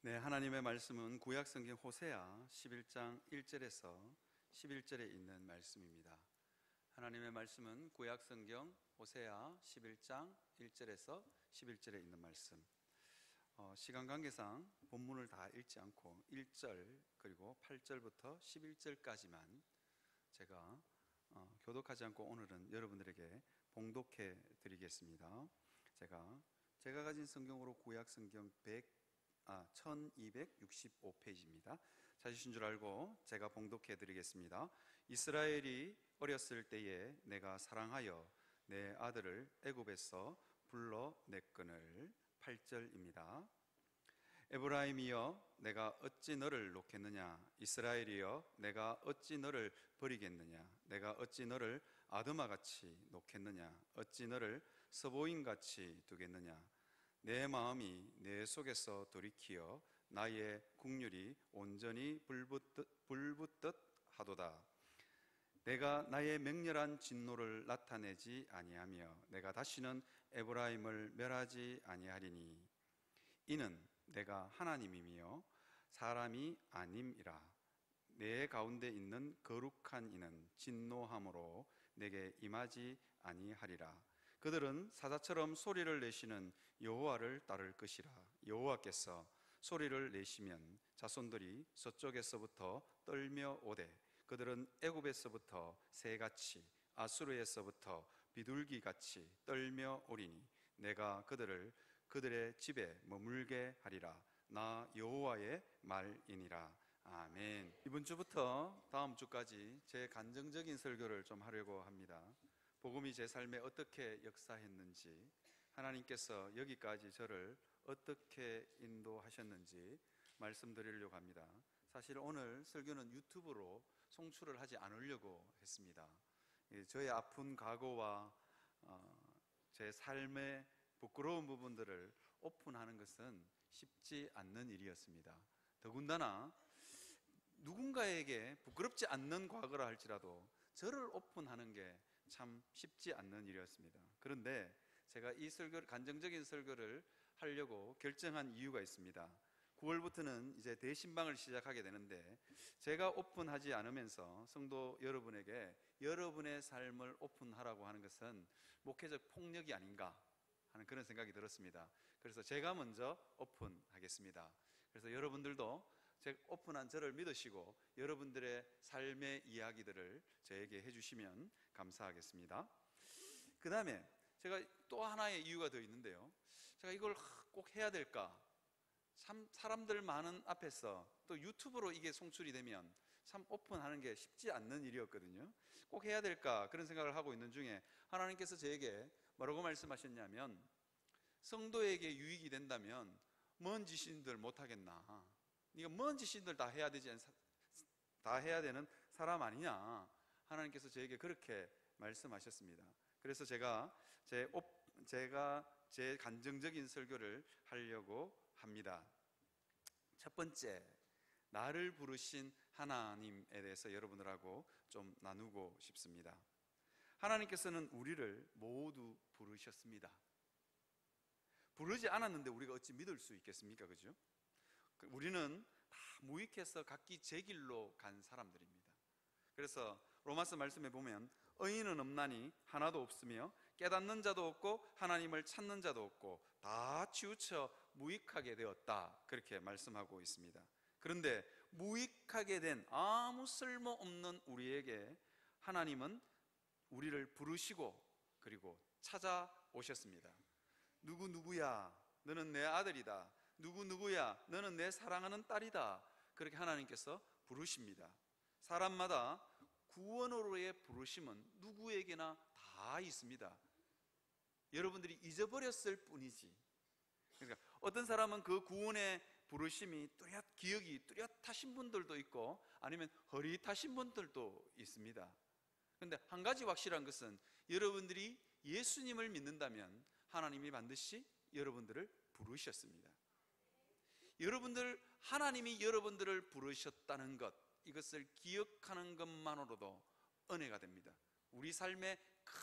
네, 하나님의 말씀은 구약성경 호세아 11장 1절에서 11절에 있는 말씀입니다. 하나님의 말씀은 구약성경 호세아 11장 1절에서 11절에 있는 말씀. 시간 관계상 본문을 다 읽지 않고 1절 그리고 8절부터 11절까지만 제가 교독하지 않고 오늘은 여러분들에게 봉독해 드리겠습니다. 제가 가진 성경으로 구약성경 1265페이지입니다. 찾으신 줄 알고 제가 봉독해 드리겠습니다. 이스라엘이 어렸을 때에 내가 사랑하여 내 아들을 애굽에서 불러냈거늘. 8절입니다. 에브라임이여 내가 어찌 너를 놓겠느냐, 이스라엘이여 내가 어찌 너를 버리겠느냐, 내가 어찌 너를 아드마같이 놓겠느냐, 어찌 너를 서보임같이 두겠느냐. 내 마음이 내 속에서 돌이키어 나의 국률이 온전히 불붙듯 하도다. 내가 나의 맹렬한 진노를 나타내지 아니하며 내가 다시는 에브라임을 멸하지 아니하리니 이는 내가 하나님이며 사람이 아님이라. 내 가운데 있는 거룩한 이는 진노함으로 내게 임하지 아니하리라. 그들은 사자처럼 소리를 내시는 여호와를 따를 것이라. 여호와께서 소리를 내시면 자손들이 서쪽에서부터 떨며 오되 그들은 애굽에서부터 새같이 아수르에서부터 비둘기같이 떨며 오리니 내가 그들을 그들의 집에 머물게 하리라. 나 여호와의 말이니라. 아멘. 이번 주부터 다음 주까지 제 간증적인 설교를 좀 하려고 합니다. 복음이 제 삶에 어떻게 역사했는지, 하나님께서 여기까지 저를 어떻게 인도하셨는지 말씀드리려고 합니다. 사실 오늘 설교는 유튜브로 송출을 하지 않으려고 했습니다. 저의 아픈 과거와 제 삶의 부끄러운 부분들을 오픈하는 것은 쉽지 않는 일이었습니다. 더군다나 누군가에게 부끄럽지 않는 과거라 할지라도 저를 오픈하는 게 참 쉽지 않는 일이었습니다. 그런데 제가 이 설교를, 간증적인 설교를 하려고 결정한 이유가 있습니다. 9월부터는 이제 대신방을 시작하게 되는데 제가 오픈하지 않으면서 성도 여러분에게 여러분의 삶을 오픈하라고 하는 것은 목회적 폭력이 아닌가 하는 그런 생각이 들었습니다. 그래서 제가 먼저 오픈하겠습니다. 그래서 여러분들도 제가 오픈한 저를 믿으시고 여러분들의 삶의 이야기들을 저에게 해주시면 감사하겠습니다. 그 다음에 제가 또 하나의 이유가 더 있는데요, 제가 이걸 꼭 해야 될까? 참 사람들 많은 앞에서 또 유튜브로 이게 송출이 되면 참 오픈하는 게 쉽지 않는 일이었거든요. 꼭 해야 될까? 그런 생각을 하고 있는 중에 하나님께서 저에게 뭐라고 말씀하셨냐면, 성도에게 유익이 된다면 먼 지신들 못하겠나? 네가 먼 지신들 다 해야 되는 사람 아니냐? 하나님께서 저에게 그렇게 말씀하셨습니다. 그래서 제가 제 간증적인 설교를 하려고 합니다. 첫 번째, 나를 부르신 하나님에 대해서 여러분들하고 좀 나누고 싶습니다. 하나님께서는 우리를 모두 부르셨습니다. 부르지 않았는데 우리가 어찌 믿을 수 있겠습니까? 그죠? 우리는 다 무익해서 각기 제 길로 간 사람들입니다. 그래서 로마서 말씀에 보면 의인은 없나니 하나도 없으며 깨닫는 자도 없고 하나님을 찾는 자도 없고 다 치우쳐 무익하게 되었다, 그렇게 말씀하고 있습니다. 그런데 무익하게 된 아무 쓸모없는 우리에게 하나님은 우리를 부르시고 그리고 찾아오셨습니다. 누구야 너는 내 아들이다, 누구야 너는 내 사랑하는 딸이다, 그렇게 하나님께서 부르십니다. 사람마다 구원으로의 부르심은 누구에게나 다 있습니다. 여러분들이 잊어버렸을 뿐이지. 그러니까 어떤 사람은 그 구원의 부르심이 기억이 뚜렷하신 분들도 있고 아니면 허릿하신 분들도 있습니다. 그런데 한 가지 확실한 것은 여러분들이 예수님을 믿는다면 하나님이 반드시 여러분들을 부르셨습니다. 하나님이 여러분들을 부르셨다는 것, 이것을 기억하는 것만으로도 은혜가 됩니다. 우리 삶의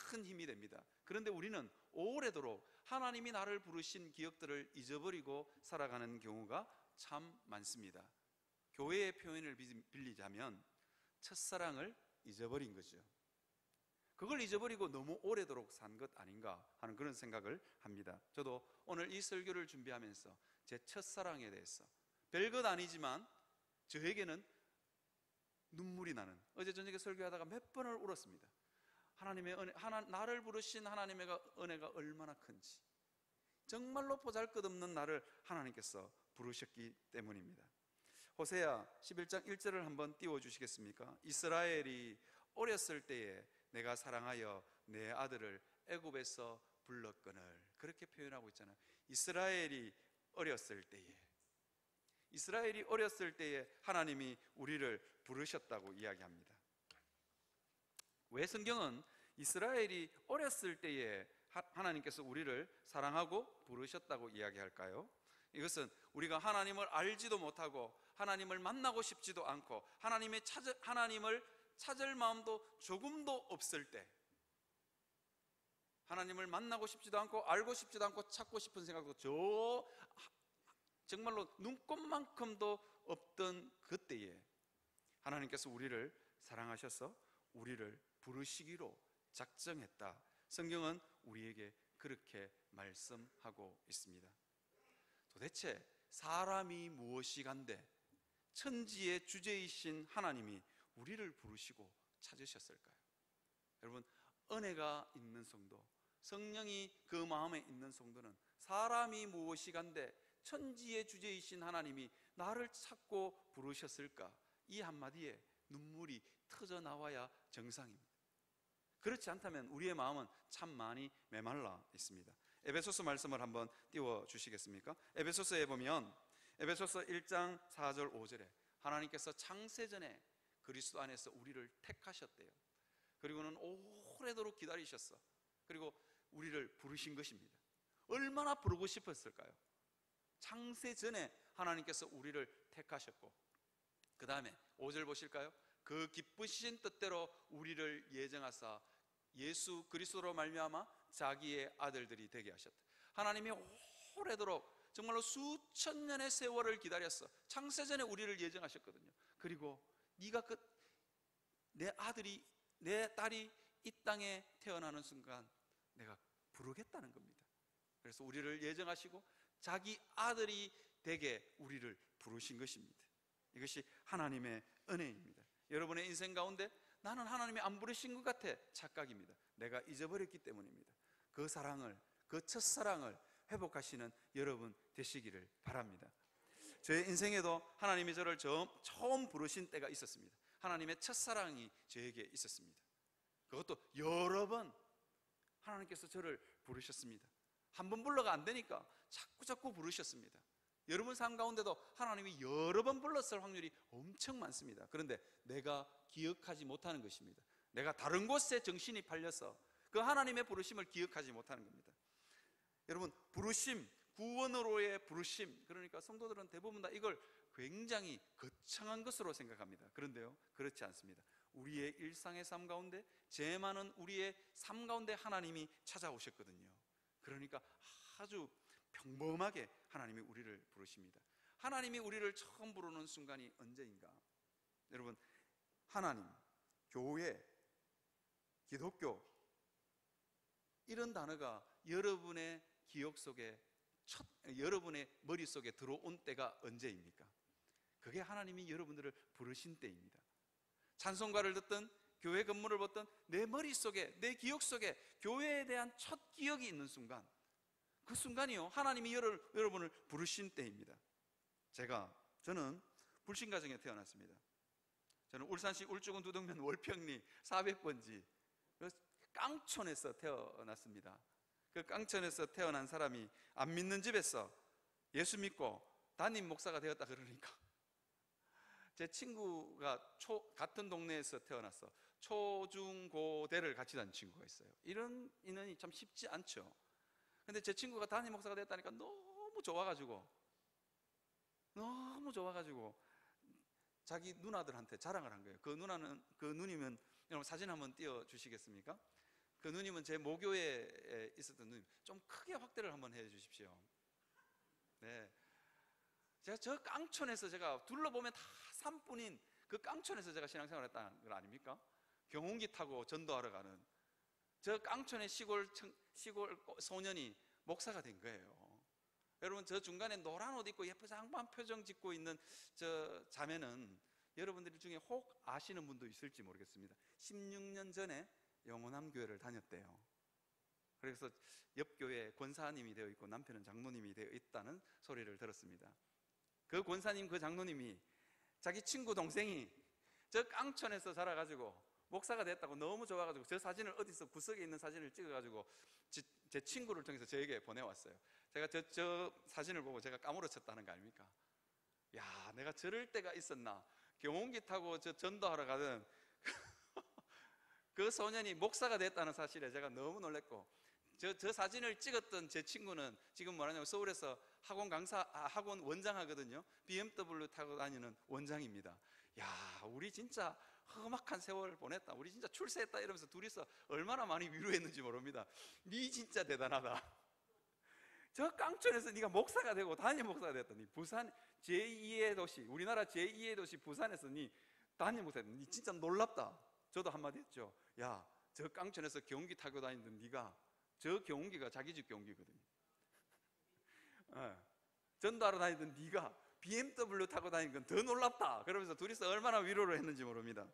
큰 힘이 됩니다. 그런데 우리는 오래도록 하나님이 나를 부르신 기억들을 잊어버리고 살아가는 경우가 참 많습니다. 교회의 표현을 빌리자면 첫사랑을 잊어버린 거죠. 그걸 잊어버리고 너무 오래도록 산 것 아닌가 하는 그런 생각을 합니다. 저도 오늘 이 설교를 준비하면서 제 첫사랑에 대해서 별것 아니지만 저에게는 눈물이 나는, 어제 저녁에 설교하다가 몇 번을 울었습니다. 하나님의 은혜, 나를 부르신 하나님의 은혜가 얼마나 큰지, 정말로 보잘것없는 나를 하나님께서 부르셨기 때문입니다. 호세아 11장 1절을 한번 띄워주시겠습니까? 이스라엘이 어렸을 때에 내가 사랑하여 내 아들을 애굽에서 불렀거늘, 그렇게 표현하고 있잖아요. 이스라엘이 어렸을 때에 하나님이 우리를 부르셨다고 이야기합니다. 왜 성경은 이스라엘이 어렸을 때에 하나님께서 우리를 사랑하고 부르셨다고 이야기할까요? 이것은 우리가 하나님을 알지도 못하고 하나님을 만나고 싶지도 않고 하나님을 찾을 마음도 조금도 없을 때, 하나님을 만나고 싶지도 않고 알고 싶지도 않고 찾고 싶은 생각도 정말로 눈꼽만큼도 없던 그때에 하나님께서 우리를 사랑하셔서 우리를 부르시기로 작정했다. 성경은 우리에게 그렇게 말씀하고 있습니다. 도대체 사람이 무엇이간데 천지의 주제이신 하나님이 우리를 부르시고 찾으셨을까요? 여러분, 은혜가 있는 성도, 성령이 그 마음에 있는 성도는 사람이 무엇이간데 천지의 주제이신 하나님이 나를 찾고 부르셨을까? 이 한마디에 눈물이 터져 나와야 정상입니다. 그렇지 않다면 우리의 마음은 참 많이 메말라 있습니다. 에베소서 말씀을 한번 띄워주시겠습니까? 에베소서에 보면 에베소서 1장 4절 5절에 하나님께서 창세전에 그리스도 안에서 우리를 택하셨대요. 그리고는 오래도록 기다리셨어. 그리고 우리를 부르신 것입니다. 얼마나 부르고 싶었을까요? 창세전에 하나님께서 우리를 택하셨고, 그 다음에 5절 보실까요? 그 기쁘신 뜻대로 우리를 예정하사 예수 그리스도로 말미암아 자기의 아들들이 되게 하셨다. 하나님이 오래도록 정말로 수천 년의 세월을 기다렸어. 창세전에 우리를 예정하셨거든요. 그리고 내 아들이, 내 딸이 이 땅에 태어나는 순간 내가 부르겠다는 겁니다. 그래서 우리를 예정하시고 자기 아들이 되게 우리를 부르신 것입니다. 이것이 하나님의 은혜입니다. 여러분의 인생 가운데 나는 하나님이 안 부르신 것 같아, 착각입니다. 내가 잊어버렸기 때문입니다. 그 사랑을, 그 첫사랑을 회복하시는 여러분 되시기를 바랍니다. 저의 인생에도 하나님이 저를 처음 부르신 때가 있었습니다. 하나님의 첫사랑이 저에게 있었습니다. 그것도 여러 번 하나님께서 저를 부르셨습니다. 한 번 불러가 안 되니까 자꾸 부르셨습니다. 여러분 삶 가운데도 하나님이 여러 번 불렀을 확률이 엄청 많습니다. 그런데 내가 기억하지 못하는 것입니다. 내가 다른 곳에 정신이 팔려서 그 하나님의 부르심을 기억하지 못하는 겁니다. 여러분, 부르심, 구원으로의 부르심, 그러니까 성도들은 대부분 다 이걸 굉장히 거창한 것으로 생각합니다. 그런데요, 그렇지 않습니다. 우리의 일상의 삶 가운데, 죄 많은 우리의 삶 가운데 하나님이 찾아오셨거든요. 그러니까 아주 평범하게 하나님이 우리를 부르십니다. 하나님이 우리를 처음 부르는 순간이 언제인가? 여러분, 하나님, 교회, 기독교, 이런 단어가 여러분의 기억 속에 여러분의 머릿속에 들어온 때가 언제입니까? 그게 하나님이 여러분들을 부르신 때입니다. 찬송가를 듣든 교회 건물을 보든 내 머릿속에, 내 기억 속에 교회에 대한 첫 기억이 있는 순간, 그 순간이요, 하나님이 여러분을 부르신 때입니다. 저는 불신가정에 태어났습니다. 저는 울산시 울주군 두덕면 월평리 400번지 깡촌에서 태어났습니다. 그 깡촌에서 태어난 사람이 안 믿는 집에서 예수 믿고 담임 목사가 되었다 그러니까, 제 친구가 같은 동네에서 태어나서 초중고대를 같이 다닌 친구가 있어요. 이런 인연이 참 쉽지 않죠. 근데 제 친구가 담임 목사가 됐다니까 너무 좋아가지고 자기 누나들한테 자랑을 한 거예요. 그 누니면 여러분 사진 한번 띄워주시겠습니까? 그 누님은 제 모교에 있었던 누님. 좀 크게 확대를 한번 해 주십시오. 네. 제가 저 깡촌에서 제가 둘러보면 다 산뿐인 그 깡촌에서 제가 신앙생활을 했다는 건 아닙니까? 경운기 타고 전도하러 가는 저 깡촌의 시골 소년이 목사가 된 거예요. 여러분, 저 중간에 노란 옷 입고 예쁜 장관 표정 짓고 있는 저 자매는 여러분들 중에 혹 아시는 분도 있을지 모르겠습니다. 16년 전에 영원함 교회를 다녔대요. 그래서 옆 교회에 권사님이 되어 있고 남편은 장로님이 되어 있다는 소리를 들었습니다. 그 권사님, 그 장로님이 자기 친구 동생이 저 깡촌에서 자라가지고 목사가 됐다고 너무 좋아가지고 저 사진을 어디서 구석에 있는 사진을 찍어가지고 제 친구를 통해서 저에게 보내왔어요. 제가 저 사진을 보고 제가 까무러쳤다는 거 아닙니까? 야, 내가 저럴 때가 있었나? 경운기 타고 저 전도하러 가던 그 소년이 목사가 됐다는 사실에 제가 너무 놀랐고, 저 사진을 찍었던 제 친구는 지금 뭐라냐면 서울에서 학원 원장 하거든요. BMW 타고 다니는 원장입니다. 야, 우리 진짜 험악한 세월을 보냈다. 우리 진짜 출세했다. 이러면서 둘이서 얼마나 많이 위로했는지 모릅니다. 니 진짜 대단하다. 저 깡촌에서 네가 목사가 되고 담임 목사가 됐더니 부산 제2의 도시, 우리나라 제2의 도시 부산에서 니 담임 목사가 됐니 진짜 놀랍다. 저도 한마디 했죠. 야, 저 깡촌에서 경운기 타고 다니던 네가, 저 경운기가 자기 집 경운기거든요. 전도하러 다니던 네가 BMW 타고 다니는 건 더 놀랍다. 그러면서 둘이서 얼마나 위로를 했는지 모릅니다.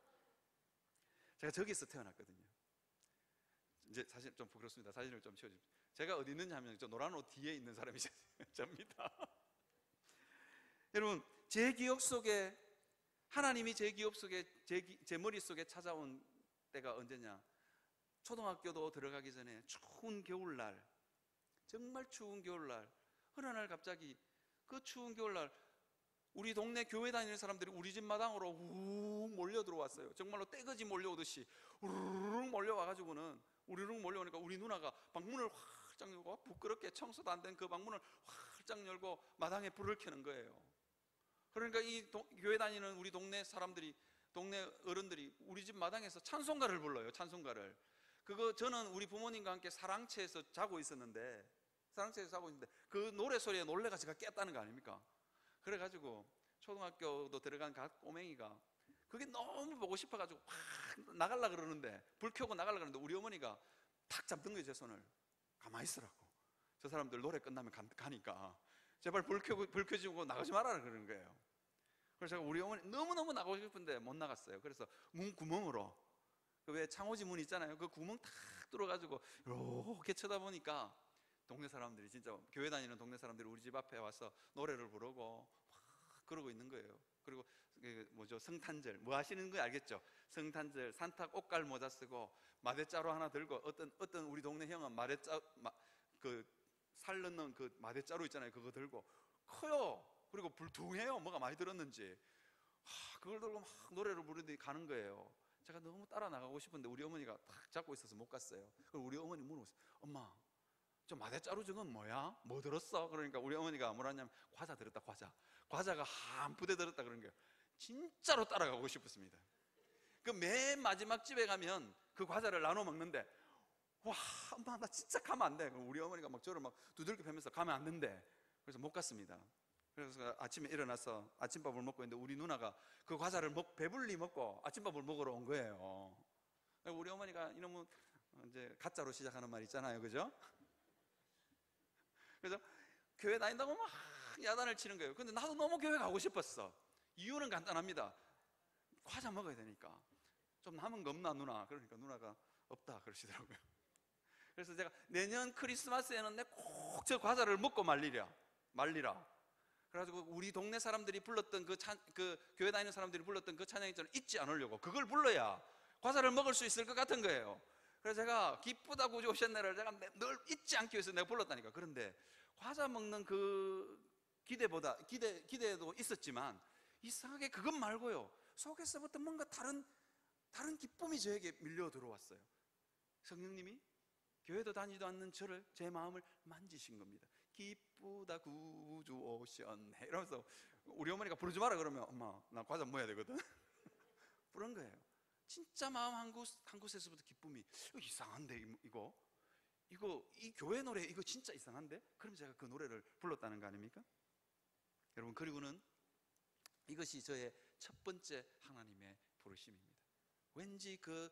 제가 저기서 태어났거든요. 이제 사실 좀 부끄럽습니다. 사진을 좀 치워주십시오. 제가 어디 있는지 하면 저 노란 옷 뒤에 있는 사람이 접니다. 여러분, 제 기억 속에 하나님이 제 기억 속에 제 머릿속에 찾아온 때가 언제냐? 초등학교도 들어가기 전에 추운 겨울날, 정말 추운 겨울날, 어느 날 갑자기 그 추운 겨울날 우리 동네 교회 다니는 사람들이 우리 집 마당으로 우르르 몰려 들어왔어요. 정말로 떼거지 몰려오듯이 우르르 몰려와가지고는, 우르르 몰려오니까 우리 누나가 방문을 활짝 열고, 부끄럽게 청소도 안 된 그 방문을 활짝 열고 마당에 불을 켜는 거예요. 그러니까 이 교회 다니는 우리 동네 사람들이, 동네 어른들이 우리 집 마당에서 찬송가를 불러요. 찬송가를. 그거 저는 우리 부모님과 함께 사랑채에서 자고 있었는데 그 노래 소리에 놀래가 제가 깼다는 거 아닙니까? 그래가지고 초등학교도 들어간 각 꼬맹이가 그게 너무 보고 싶어가지고 막 나가려고 그러는데, 불 켜고 나가려고 그러는데 우리 어머니가 탁 잡던 거예요. 제 손을. 가만히 있으라고. 저 사람들 노래 끝나면 가니까 제발 불 켜지고 나가지 말아라 그러는 거예요. 그래서 제가 우리 어머니 너무너무 나가고 싶은데 못 나갔어요. 그래서 문 구멍으로, 그 왜 창호지 문 있잖아요. 그 구멍 탁 뚫어가지고 이렇게 쳐다보니까 동네 사람들이, 진짜 교회 다니는 동네 사람들이 우리 집 앞에 와서 노래를 부르고 막 그러고 있는 거예요. 그리고 뭐죠, 성탄절 뭐 하시는 거 알겠죠? 성탄절 산타 옷갈 모자 쓰고 마대자루 하나 들고, 어떤 우리 동네 형은 그 살 넣는 그 마대자루 있잖아요. 그거 들고 커요. 그리고 불퉁해요. 뭐가 많이 들었는지. 그걸 들고 막 노래를 부르더니 가는 거예요. 제가 너무 따라 나가고 싶은데 우리 어머니가 탁 잡고 있어서 못 갔어요. 그리고 우리 어머니 물어봤어요. 엄마, 저 마대자루 저건 뭐야? 뭐 들었어? 그러니까 우리 어머니가 뭐라냐면 과자 들었다. 과자가 한 부대 들었다 그런 거예요. 진짜로 따라가고 싶었습니다. 그 맨 마지막 집에 가면 그 과자를 나눠 먹는데, 와, 엄마 나 진짜 가면 안 돼. 우리 어머니가 막 저를 막 두들겨 패면서 가면 안 된대. 그래서 못 갔습니다. 그래서 아침에 일어나서 아침밥을 먹고 있는데 우리 누나가 그 과자를 배불리 먹고 아침밥을 먹으러 온 거예요. 우리 어머니가 이놈은 이제 가짜로 시작하는 말 있잖아요, 그죠? 그래서 교회 다닌다고 막 야단을 치는 거예요. 근데 나도 너무 교회 가고 싶었어. 이유는 간단합니다. 과자 먹어야 되니까. 좀 남은 거 없나 누나? 그러니까 누나가 없다 그러시더라고요. 그래서 제가 내년 크리스마스에는 내 꼭 저 과자를 먹고 말리라. 그래가지고 우리 동네 사람들이 불렀던 그 교회 다니는 사람들이 불렀던 그 찬양 있잖아요. 잊지 않으려고 그걸 불러야 과자를 먹을 수 있을 것 같은 거예요. 그래서 제가 기쁘다 구주 오셨네를 제가 늘 잊지 않기 위해서 내가 불렀다니까. 그런데 과자 먹는 그 기대도 있었지만 이상하게 그것 말고요, 속에서부터 뭔가 다른 기쁨이 저에게 밀려 들어왔어요. 성령님이 교회도 다니지도 않는 저를, 제 마음을 만지신 겁니다. 기쁘다 구주 오셨네 이러면서 우리 어머니가 부르지 마라 그러면 엄마 나 과자 먹어야 되거든 부른 거예요. 진짜 마음 한 곳에서부터 기쁨이 이상한데 이 교회 노래 이거 진짜 이상한데? 그럼 제가 그 노래를 불렀다는 거 아닙니까? 여러분, 그리고는 이것이 저의 첫 번째 하나님의 부르심입니다. 왠지 그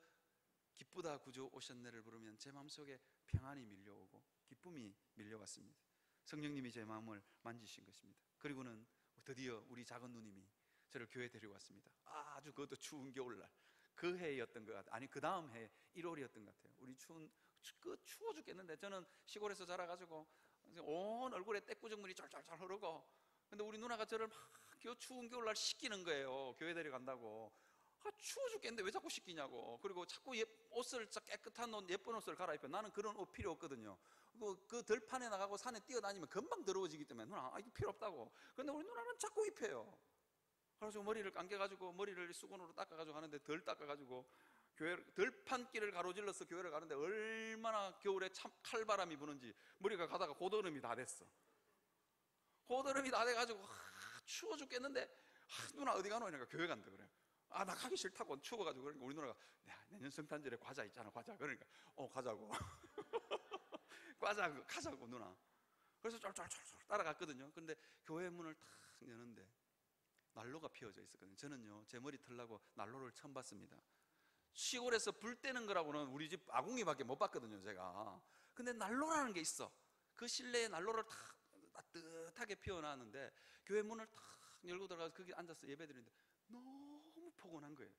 기쁘다 구주 오셨네를 부르면 제 마음속에 평안이 밀려오고 기쁨이 밀려왔습니다. 성령님이 제 마음을 만지신 것입니다. 그리고는 드디어 우리 작은 누님이 저를 교회에 데리고 왔습니다. 아주 그것도 추운 겨울날 그 해였던 것 같아요. 아니, 그 다음 해 1월이었던 것 같아요. 우리 추워 죽겠는데 저는 시골에서 자라가지고 온 얼굴에 떼꾸정물이 쫄쫄쫄 흐르고, 근데 우리 누나가 저를 막 추운 겨울날 씻기는 거예요. 교회 데려간다고. 추워 죽겠는데 왜 자꾸 씻기냐고. 그리고 자꾸 옷을 깨끗한 옷, 예쁜 옷을 갈아입혀. 나는 그런 옷 필요 없거든요. 그 들판에 나가고 산에 뛰어다니면 금방 더러워지기 때문에 누나 이거 필요 없다고. 그런데 우리 누나는 자꾸 입혀요. 그래서 머리를 감겨가지고 머리를 수건으로 닦아가지고 하는데 덜 닦아가지고 들판길을 가로질러서 교회를 가는데 얼마나 겨울에 참 칼바람이 부는지 머리가 가다가 고드름이 다 됐어. 고드름이 다 돼가지고 추워 죽겠는데 누나 어디 가노? 이러니까 교회 간다 그래. 나 가기 싫다고 추워가지고. 그러니까 우리 누나가 내년 성탄절에 과자 있잖아, 과자. 그러니까 가자고. 과자 가자고 누나. 그래서 쫄쫄쫄쫄 따라갔거든요. 근데 교회 문을 탁 여는데 난로가 피어져 있었거든요. 저는요 제 머리 털라고 난로를 처음 봤습니다. 시골에서 불 때는 거라고는 우리 집 아궁이밖에 못 봤거든요 제가. 근데 난로라는 게 있어. 그 실내에 난로를 탁 따뜻하게 피워놨는데 교회 문을 탁 열고 들어가서 거기 앉아서 예배드리는데 너무 포근한 거예요.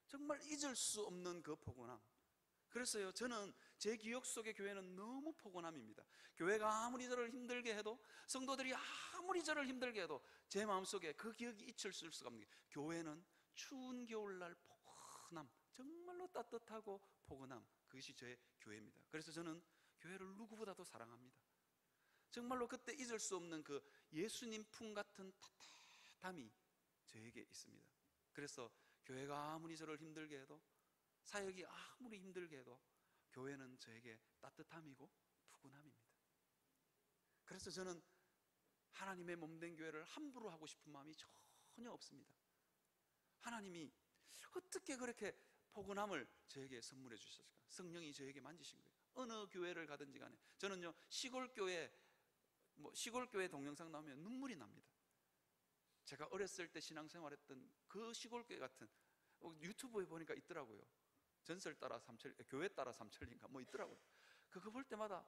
정말 잊을 수 없는 그 포근함. 그래서요 저는 제 기억 속의 교회는 너무 포근함입니다. 교회가 아무리 저를 힘들게 해도, 성도들이 아무리 저를 힘들게 해도 제 마음속에 그 기억이 잊힐 수가 없는 게, 교회는 추운 겨울날 포근함, 정말로 따뜻하고 포근함, 그것이 저의 교회입니다. 그래서 저는 교회를 누구보다도 사랑합니다. 정말로 그때 잊을 수 없는 그 예수님 품 같은 따뜻함이 저에게 있습니다. 그래서 교회가 아무리 저를 힘들게 해도, 사역이 아무리 힘들게 해도 교회는 저에게 따뜻함이고 푸근함입니다. 그래서 저는 하나님의 몸된 교회를 함부로 하고 싶은 마음이 전혀 없습니다. 하나님이 어떻게 그렇게 포근함을 저에게 선물해 주셨을까? 성령이 저에게 만지신 거예요. 어느 교회를 가든지 간에 저는요 시골교회 동영상 나오면 눈물이 납니다. 제가 어렸을 때 신앙생활했던 그 시골교회 같은, 유튜브에 보니까 있더라고요. 전설 따라 삼천, 교회 따라 삼천리인가 뭐 있더라고요. 그거 볼 때마다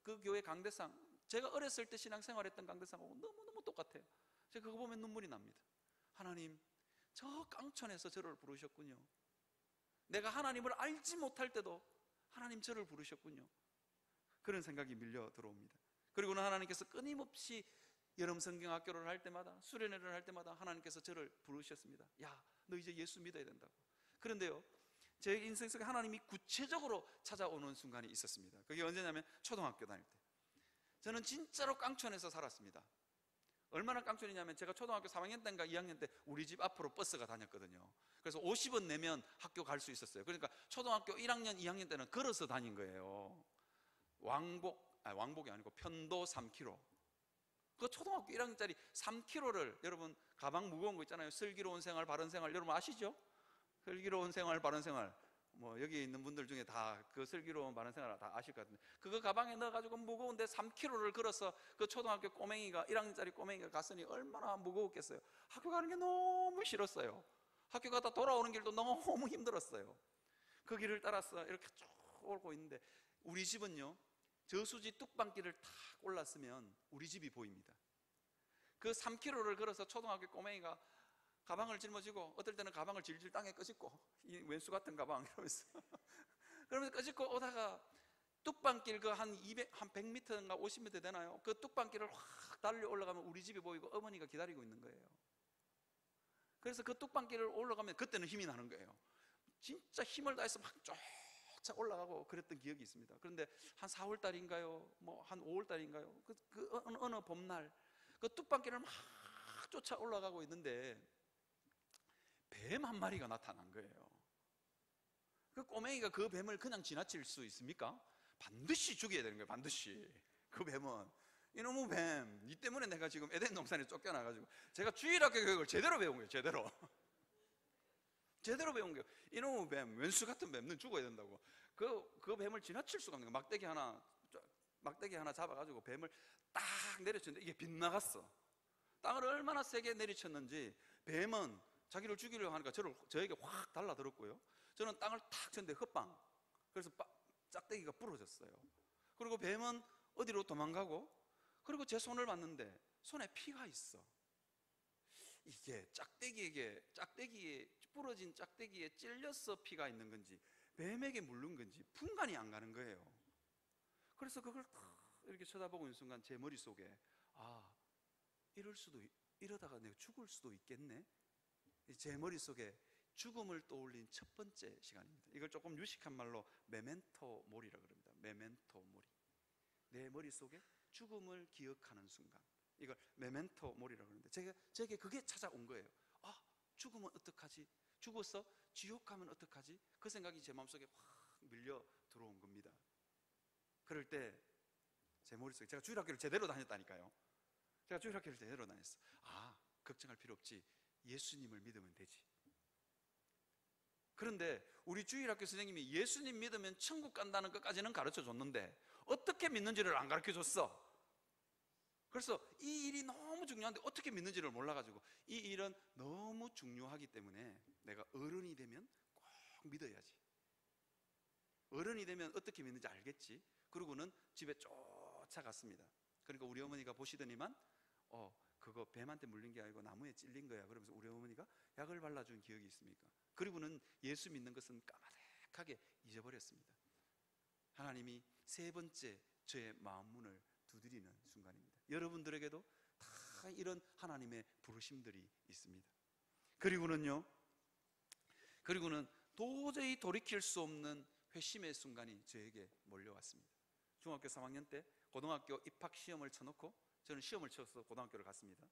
그 교회 강대상, 제가 어렸을 때 신앙생활했던 강대상하고 너무너무 똑같아요. 제가 그거 보면 눈물이 납니다. 하나님, 저 깡촌에서 저를 부르셨군요. 내가 하나님을 알지 못할 때도 하나님 저를 부르셨군요. 그런 생각이 밀려 들어옵니다. 그리고는 하나님께서 끊임없이 여름 성경학교를 할 때마다, 수련회를 할 때마다 하나님께서 저를 부르셨습니다. 야, 너 이제 예수 믿어야 된다고. 그런데요 제 인생 속에 하나님이 구체적으로 찾아오는 순간이 있었습니다. 그게 언제냐면 초등학교 다닐 때. 저는 진짜로 깡촌에서 살았습니다. 얼마나 깡촌이냐면 제가 초등학교 3학년 때인가 2학년 때 우리 집 앞으로 버스가 다녔거든요. 그래서 50원 내면 학교 갈 수 있었어요. 그러니까 초등학교 1학년, 2학년 때는 걸어서 다닌 거예요. 왕복이 아니고 편도 3km. 그 초등학교 1학년짜리 3km를, 여러분 가방 무거운 거 있잖아요. 슬기로운 생활, 바른 생활, 여러분 아시죠? 슬기로운 생활, 바른 생활, 뭐 여기 있는 분들 중에 다 그 슬기로운 바른 생활 다 아실 것 같은데, 그거 가방에 넣어가지고 무거운데 3km를 걸어서 그 초등학교 꼬맹이가, 1학년짜리 꼬맹이가 갔으니 얼마나 무거웠겠어요. 학교 가는 게 너무 싫었어요. 학교 가다 돌아오는 길도 너무 힘들었어요. 그 길을 따라서 이렇게 쭉 오고 있는데, 우리 집은요 저수지 뚝방길을 탁 올랐으면 우리 집이 보입니다. 그 3km를 걸어서 초등학교 꼬맹이가 가방을 짊어지고, 어떨 때는 가방을 질질 땅에 꺼짓고, 이 왼수 같은 가방 이러면서 그러면서 꺼짓고 오다가 뚝방길 그 한 100m인가 50m 되나요? 그 뚝방길을 확 달려 올라가면 우리 집이 보이고 어머니가 기다리고 있는 거예요. 그래서 그 뚝방길을 올라가면 그때는 힘이 나는 거예요. 진짜 힘을 다해서 막 쫓아 올라가고 그랬던 기억이 있습니다. 그런데 한 4월달인가요? 뭐 한 5월달인가요? 어느 봄날 그 뚝방길을 막 쫓아 올라가고 있는데 뱀 한 마리가 나타난 거예요. 그 꼬맹이가 그 뱀을 그냥 지나칠 수 있습니까? 반드시 죽여야 되는 거예요. 반드시. 그 뱀은 이놈의 뱀, 니 때문에 내가 지금 에덴 동산에 쫓겨나가지고 제가 주일학교 교육을 제대로 배운 거예요. 제대로. 제대로 배운 거예요. 이놈의 뱀, 왼수 같은 뱀은 죽어야 된다고. 그 뱀을 지나칠 수가 없는 거예요. 막대기 하나 잡아가지고 뱀을 딱 내려쳤는데 이게 빗나갔어. 땅을 얼마나 세게 내리쳤는지 뱀은 자기를 죽이려고 하니까 저에게 확 달라들었고요. 저는 땅을 탁 쳤는데 헛방. 그래서 짝대기가 부러졌어요. 그리고 뱀은 어디로 도망가고, 그리고 제 손을 봤는데 손에 피가 있어. 이게 짝대기에 부러진 짝대기에 찔려서 피가 있는 건지 뱀에게 물른 건지 분간이 안 가는 거예요. 그래서 그걸 탁 이렇게 쳐다보고 있는 순간 제 머릿속에 이러다가 내가 죽을 수도 있겠네. 제 머릿속에 죽음을 떠올린 첫 번째 시간입니다. 이걸 조금 유식한 말로 메멘토 모리라 그럽니다. 메멘토 모리. 내 머릿속에 죽음을 기억하는 순간, 이걸 메멘토 모리라 그러는데 제게 그게 찾아온 거예요. 죽으면 어떡하지? 죽어서 지옥 가면 어떡하지? 그 생각이 제 마음속에 확 밀려 들어온 겁니다. 그럴 때 제 머릿속에, 제가 주일학교를 제대로 다녔다니까요. 제가 주일학교를 제대로 다녔어. 걱정할 필요 없지. 예수님을 믿으면 되지. 그런데 우리 주일학교 선생님이 예수님 믿으면 천국 간다는 것까지는 가르쳐 줬는데 어떻게 믿는지를 안 가르쳐 줬어. 그래서 이 일이 너무 중요한데 어떻게 믿는지를 몰라가지고, 이 일은 너무 중요하기 때문에 내가 어른이 되면 꼭 믿어야지. 어른이 되면 어떻게 믿는지 알겠지. 그러고는 집에 쫓아갔습니다. 그러니까 우리 어머니가 보시더니만 그거 뱀한테 물린 게 아니고 나무에 찔린 거야. 그러면서 우리 어머니가 약을 발라준 기억이 있습니까? 그리고는 예수 믿는 것은 까마득하게 잊어버렸습니다. 하나님이 세 번째 저의 마음 문을 두드리는 순간입니다. 여러분들에게도 다 이런 하나님의 부르심들이 있습니다. 그리고는 도저히 돌이킬 수 없는 회심의 순간이 저에게 몰려왔습니다. 중학교 3학년 때 고등학교 입학 시험을 쳐놓고, 저는 시험을 쳐서 고등학교를 갔습니다.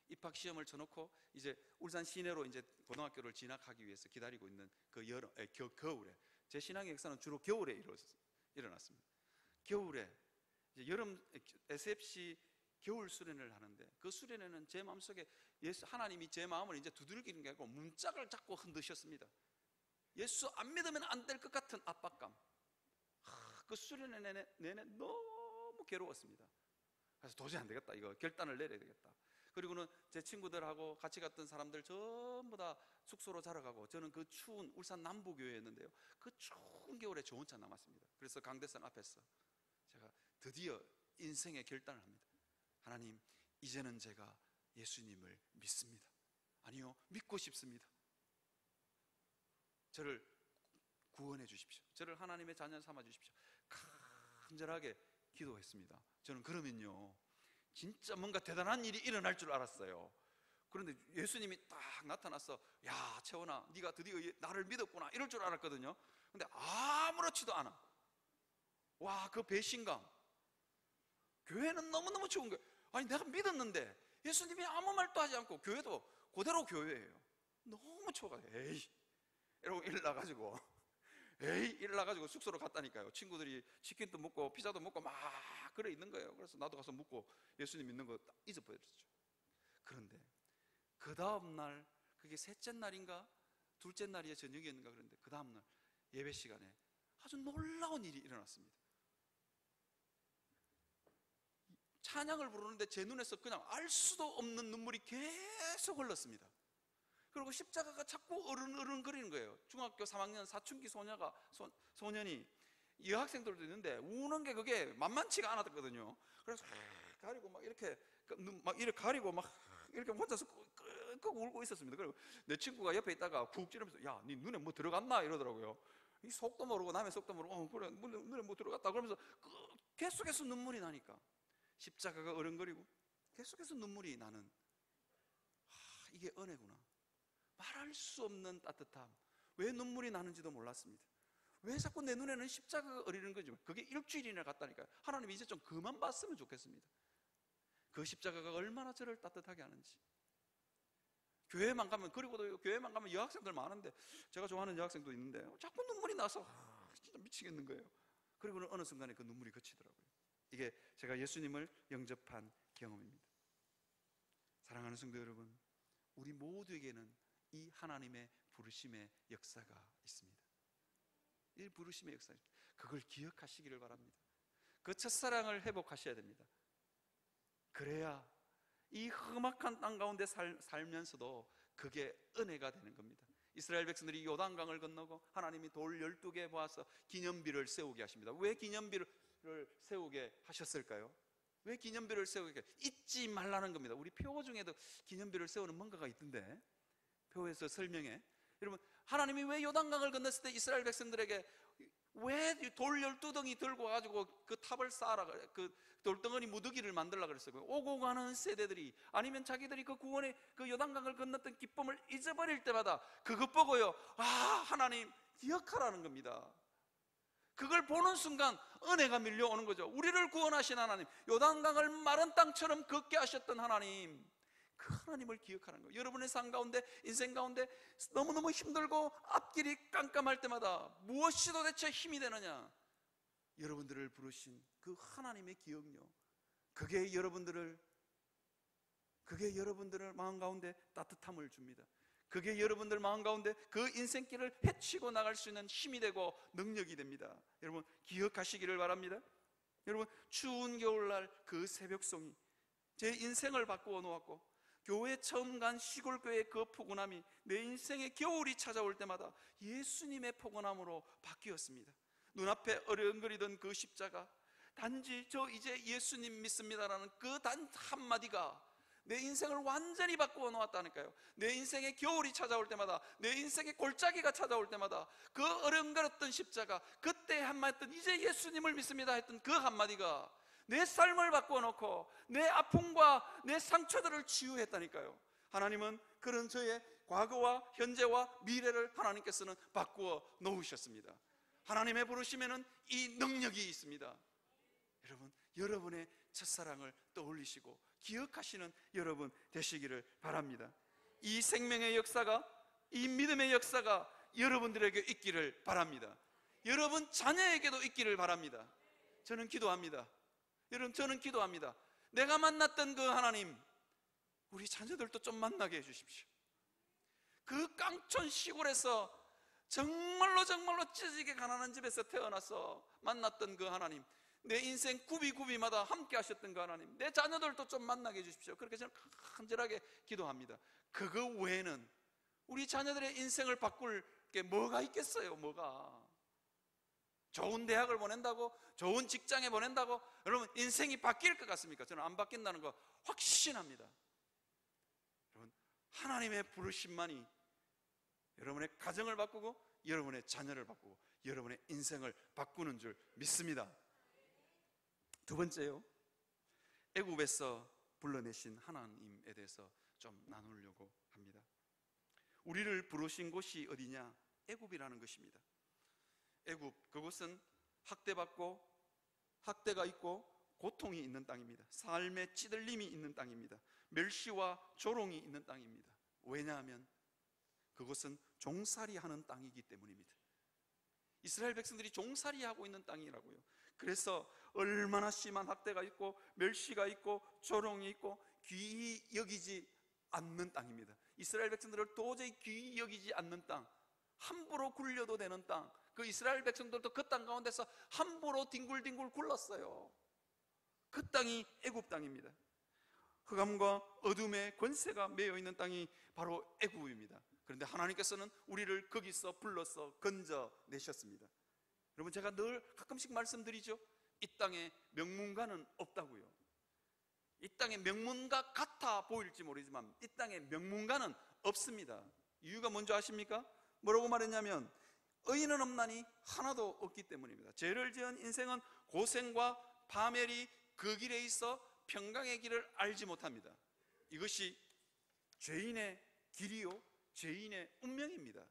입학 시험을 쳐놓고 이제 울산 시내로 이제 고등학교를 진학하기 위해서 기다리고 있는 그 겨울에, 제 신앙의 역사는 주로 겨울에 일어났습니다. 겨울에 이제 여름 SFC 겨울 수련회를 하는데, 그 수련회는 제 마음속에 하나님이 제 마음을 이제 두들기는 게 아니고 문짝을 잡고 흔드셨습니다. 예수 안 믿으면 안 될 것 같은 압박감. 그 수련회 내내 너무 괴로웠습니다. 그래서 도저히 안 되겠다, 이거 결단을 내려야 되겠다. 그리고는 제 친구들하고 같이 갔던 사람들 전부 다 숙소로 자러 가고, 저는 그 추운 울산 남부교회였는데요, 그 추운 겨울에 저 혼자 남았습니다. 그래서 강대상 앞에서 제가 드디어 인생의 결단을 합니다. 하나님, 이제는 제가 예수님을 믿습니다. 아니요, 믿고 싶습니다. 저를 구원해 주십시오. 저를 하나님의 자녀 삼아 주십시오. 간절하게 기도했습니다. 저는 그러면요, 진짜 뭔가 대단한 일이 일어날 줄 알았어요. 그런데 예수님이 딱 나타나서, 야, 채원아, 네가 드디어 나를 믿었구나, 이럴 줄 알았거든요. 근데 아무렇지도 않아. 와, 그 배신감. 교회는 너무너무 좋은 거예요. 아니, 내가 믿었는데 예수님이 아무 말도 하지 않고, 교회도 그대로 교회예요. 너무 추워가지고 이러고 일어나가지고 숙소로 갔다니까요. 친구들이 치킨도 먹고 피자도 먹고 막 그래 있는 거예요. 그래서 나도 가서 묵고 예수님 믿는 거 딱 잊어버렸죠. 그런데 그 다음날, 그게 셋째 날인가 둘째 날이야 저녁이었는가, 그런데 그 다음날 예배 시간에 아주 놀라운 일이 일어났습니다. 찬양을 부르는데 제 눈에서 그냥 알 수도 없는 눈물이 계속 흘렀습니다. 그리고 십자가가 자꾸 어른어른거리는 거예요. 중학교 3학년 사춘기 소년이, 여학생들도 있는데 우는 게 그게 만만치가 않았거든요. 그래서 가리고 막 이렇게 가리고 막 이렇게 혼자서 끄고 울고 있었습니다. 그리고 내 친구가 옆에 있다가 쿡 찌르면서, 야, 네 눈에 뭐 들어갔나 이러더라고요. 이 속도 모르고 남의 속도 모르고 그래, 눈에 뭐 들어갔다 그러면서 계속해서 눈물이 나니까, 십자가가 어른거리고 계속해서 눈물이 나는, 이게 은혜구나. 말할 수 없는 따뜻함. 왜 눈물이 나는지도 몰랐습니다. 왜 자꾸 내 눈에는 십자가가 어리는 건지. 그게 일주일이나 갔다니까요. 하나님, 이제 좀 그만 봤으면 좋겠습니다. 그 십자가가 얼마나 저를 따뜻하게 하는지. 교회만 가면, 그리고도 교회만 가면 여학생들 많은데, 제가 좋아하는 여학생도 있는데 자꾸 눈물이 나서 진짜 미치겠는 거예요. 그리고는 어느 순간에 그 눈물이 그치더라고요. 이게 제가 예수님을 영접한 경험입니다. 사랑하는 성도 여러분, 우리 모두에게는 이 하나님의 부르심의 역사가 있습니다. 이 부르심의 역사, 그걸 기억하시기를 바랍니다. 그 첫사랑을 회복하셔야 됩니다. 그래야 이 험악한 땅 가운데 살면서도 그게 은혜가 되는 겁니다. 이스라엘 백성들이 요단강을 건너고 하나님이 돌 12개 모아서 기념비를 세우게 하십니다. 왜 기념비를 세우게 하셨을까요? 왜 기념비를 세우게? 잊지 말라는 겁니다. 우리 표 중에도 기념비를 세우는 뭔가가 있던데, 표에서 설명해. 여러분, 하나님이 왜 요단강을 건넜을 때 이스라엘 백성들에게 왜 돌 12덩이 들고 가지고 그 탑을 쌓아라, 그 돌덩어리 무더기를 만들라 그랬어요? 오고 가는 세대들이, 아니면 자기들이 그 구원의 그 요단강을 건넜던 기쁨을 잊어버릴 때마다 그것 보고요, 아, 하나님 기억하라는 겁니다. 그걸 보는 순간 은혜가 밀려오는 거죠. 우리를 구원하신 하나님, 요단강을 마른 땅처럼 걷게 하셨던 하나님, 그 하나님을 기억하는 거예요. 여러분의 삶 가운데, 인생 가운데 너무너무 힘들고 앞길이 깜깜할 때마다 무엇이 도대체 힘이 되느냐? 여러분들을 부르신 그 하나님의 기억력, 그게 여러분들을 마음 가운데 따뜻함을 줍니다. 그게 여러분들 마음 가운데 그 인생길을 헤치고 나갈 수 있는 힘이 되고 능력이 됩니다. 여러분, 기억하시기를 바랍니다. 여러분, 추운 겨울날 그 새벽송이 제 인생을 바꾸어 놓았고, 교회 처음 간 시골교회의 그 포근함이 내 인생의 겨울이 찾아올 때마다 예수님의 포근함으로 바뀌었습니다. 눈앞에 어려운거리던 그 십자가, 단지 저 이제 예수님 믿습니다라는 그 단 한마디가 내 인생을 완전히 바꾸어 놓았다니까요. 내 인생의 겨울이 찾아올 때마다, 내 인생의 골짜기가 찾아올 때마다 그 어려운거렸던 십자가, 그때 한마디 했던 이제 예수님을 믿습니다 했던 그 한마디가 내 삶을 바꾸어 놓고 내 아픔과 내 상처들을 치유했다니까요. 하나님은 그런 저의 과거와 현재와 미래를 하나님께서는 바꾸어 놓으셨습니다. 하나님의 부르심에는 이 능력이 있습니다. 여러분, 여러분의 첫사랑을 떠올리시고 기억하시는 여러분 되시기를 바랍니다. 이 생명의 역사가, 이 믿음의 역사가 여러분들에게 있기를 바랍니다. 여러분 자녀에게도 있기를 바랍니다. 저는 기도합니다. 여러분, 저는 기도합니다. 내가 만났던 그 하나님, 우리 자녀들도 좀 만나게 해주십시오. 그 깡촌 시골에서 정말로 찢어지게 가난한 집에서 태어나서 만났던 그 하나님, 내 인생 구비구비마다 함께 하셨던 그 하나님, 내 자녀들도 좀 만나게 해주십시오. 그렇게 저는 간절하게 기도합니다. 그거 외에는 우리 자녀들의 인생을 바꿀 게 뭐가 있겠어요? 뭐가? 좋은 대학을 보낸다고, 좋은 직장에 보낸다고 여러분 인생이 바뀔 것 같습니까? 저는 안 바뀐다는 거 확신합니다. 여러분, 하나님의 부르심만이 여러분의 가정을 바꾸고 여러분의 자녀를 바꾸고 여러분의 인생을 바꾸는 줄 믿습니다. 두 번째요, 애굽에서 불러내신 하나님에 대해서 좀 나누려고 합니다. 우리를 부르신 곳이 어디냐? 애굽이라는 것입니다. 애굽, 그곳은 학대받고 학대가 있고 고통이 있는 땅입니다. 삶의 찌들림이 있는 땅입니다. 멸시와 조롱이 있는 땅입니다. 왜냐하면 그것은 종살이하는 땅이기 때문입니다. 이스라엘 백성들이 종살이하고 있는 땅이라고요. 그래서 얼마나 심한 학대가 있고 멸시가 있고 조롱이 있고 귀히 여기지 않는 땅입니다. 이스라엘 백성들을 도저히 귀히 여기지 않는 땅, 함부로 굴려도 되는 땅, 그 이스라엘 백성들도 그 땅 가운데서 함부로 뒹굴뒹굴 굴렀어요. 그 땅이 애굽 땅입니다. 흑암과 어둠의 권세가 매여 있는 땅이 바로 애굽입니다. 그런데 하나님께서는 우리를 거기서 불러서 건져내셨습니다. 여러분, 제가 늘 가끔씩 말씀드리죠. 이 땅에 명문가는 없다고요. 이 땅에 명문가 같아 보일지 모르지만 이 땅에 명문가는 없습니다. 이유가 뭔지 아십니까? 뭐라고 말했냐면 의인은 없나니 하나도 없기 때문입니다. 죄를 지은 인생은 고생과 파멸이 그 길에 있어 평강의 길을 알지 못합니다. 이것이 죄인의 길이요 죄인의 운명입니다.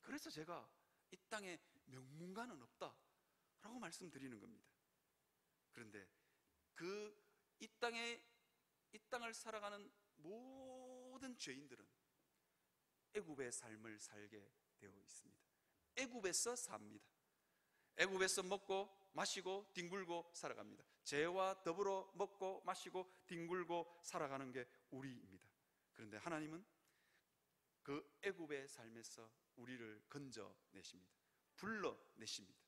그래서 제가 이 땅에 명문가는 없다라고 말씀드리는 겁니다. 그런데 이 땅을 살아가는 모든 죄인들은 애굽의 삶을 살게 되어 있습니다. 애굽에서 삽니다. 애굽에서 먹고 마시고 뒹굴고 살아갑니다. 죄와 더불어 먹고 마시고 뒹굴고 살아가는 게 우리입니다. 그런데 하나님은 그 애굽의 삶에서 우리를 건져내십니다. 불러내십니다.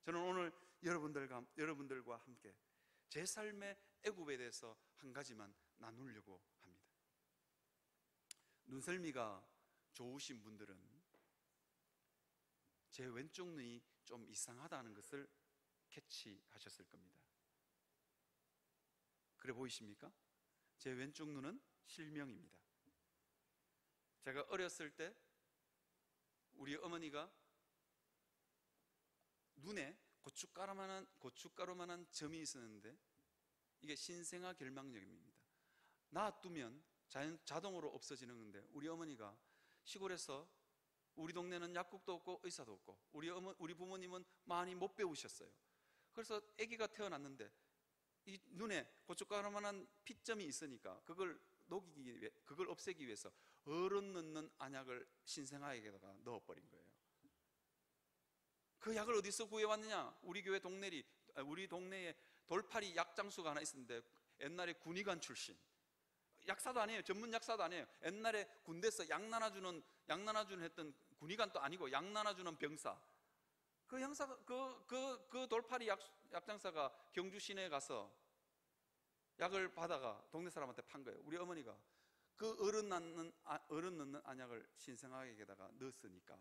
저는 오늘 여러분들과 함께 제 삶의 애굽에 대해서 한 가지만 나누려고 합니다. 눈썰미가 좋으신 분들은 제 왼쪽 눈이 좀 이상하다는 것을 캐치하셨을 겁니다. 그래 보이십니까? 제 왼쪽 눈은 실명입니다. 제가 어렸을 때 우리 어머니가 눈에 고춧가루만한 점이 있었는데 이게 신생아 결막염입니다. 놔두면 자동으로 없어지는 건데 우리 어머니가 시골에서, 우리 동네는 약국도 없고 의사도 없고 우리 부모님은 많이 못 배우셨어요. 그래서 아기가 태어났는데 이 눈에 고춧가루만한 핏점이 있으니까 그걸 없애기 위해서 어른 넣는 안약을 신생아에게다가 넣어버린 거예요. 그 약을 어디서 구해왔느냐? 우리 동네에 돌팔이 약장수가 하나 있었는데 옛날에 군의관 출신, 약사도 아니에요. 전문 약사도 아니에요. 옛날에 군대에서 약 나눠주는 했던 군의관도 아니고 약 나눠주는 병사. 그 돌팔이 약장사가 경주 시내에 가서 약을 받아가 동네 사람한테 판 거예요. 우리 어머니가 그 어른 넣는 안약을 신생아에게다가 넣었으니까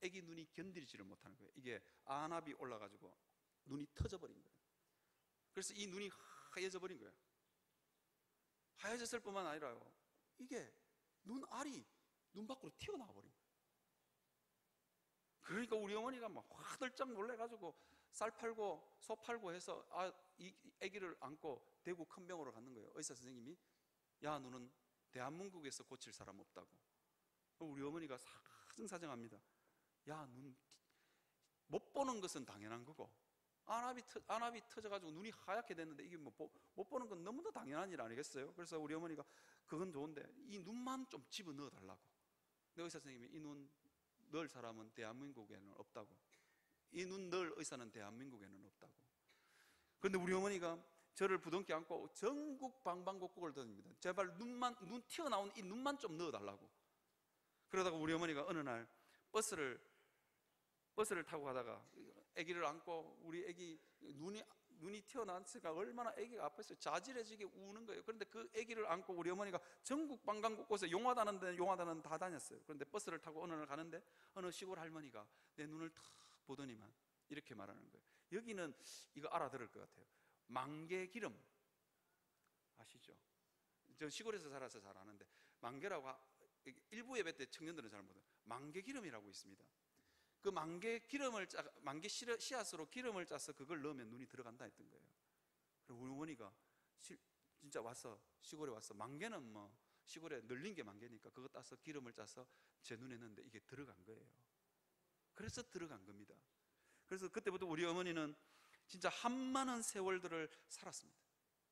애기 눈이 견디지를 못하는 거예요. 이게 안압이 올라가지고 눈이 터져버린 거예요. 그래서 이 눈이 하얘져 버린 거예요. 하얘졌을 뿐만 아니라요, 이게 눈알이 눈 밖으로 튀어나와 버린 거예요. 그러니까 우리 어머니가 막 화들짝 놀래가지고 쌀 팔고 소 팔고 해서 이 아기를 안고 대구 큰 병원으로 갔는 거예요. 의사 선생님이, 야, 너는 대한민국에서 고칠 사람 없다고. 우리 어머니가 사정사정합니다. 야, 눈 못 보는 것은 당연한 거고 안압이 터져가지고 눈이 하얗게 됐는데 이게 뭐 못 보는 건 너무나 당연한 일 아니겠어요? 그래서 우리 어머니가 그건 좋은데 이 눈만 좀 집어넣어 달라고. 근데 의사 선생님이 이 눈 넣을 사람은 대한민국에는 없다고. 이 눈 넣을 의사는 대한민국에는 없다고. 그런데 우리 어머니가 저를 부둥켜 안고 전국 방방곡곡을 다닙니다. 제발 눈 튀어나온 이 눈만 좀 넣어달라고. 그러다가 우리 어머니가 어느 날 버스를 타고 가다가 아기를 안고, 우리 아기 눈이 튀어나왔으니까 얼마나 아기가 아팠어요. 자질해지게 우는 거예요. 그런데 그 아기를 안고 우리 어머니가 전국 방방곡곡에서 용하다는 데는 다 다녔어요. 그런데 버스를 타고 어느 날 가는데 어느 시골 할머니가 내 눈을 탁 보더니만 이렇게 말하는 거예요. 여기는 이거 알아들을 것 같아요. 만개기름 아시죠? 저 시골에서 살아서 잘 아는데, 만개라고 일부 예배 때 청년들은 잘 모르는 만개기름이라고 있습니다. 그 만개 씨앗으로 기름을 짜서 그걸 넣으면 눈이 들어간다 했던 거예요. 그리고 우리 어머니가 진짜 시골에 와서, 만개는 뭐 시골에 널린 게 만개니까 그거 따서 기름을 짜서 제 눈에 넣는데 이게 들어간 거예요. 그래서 들어간 겁니다. 그래서 그때부터 우리 어머니는 진짜 한많은 세월들을 살았습니다.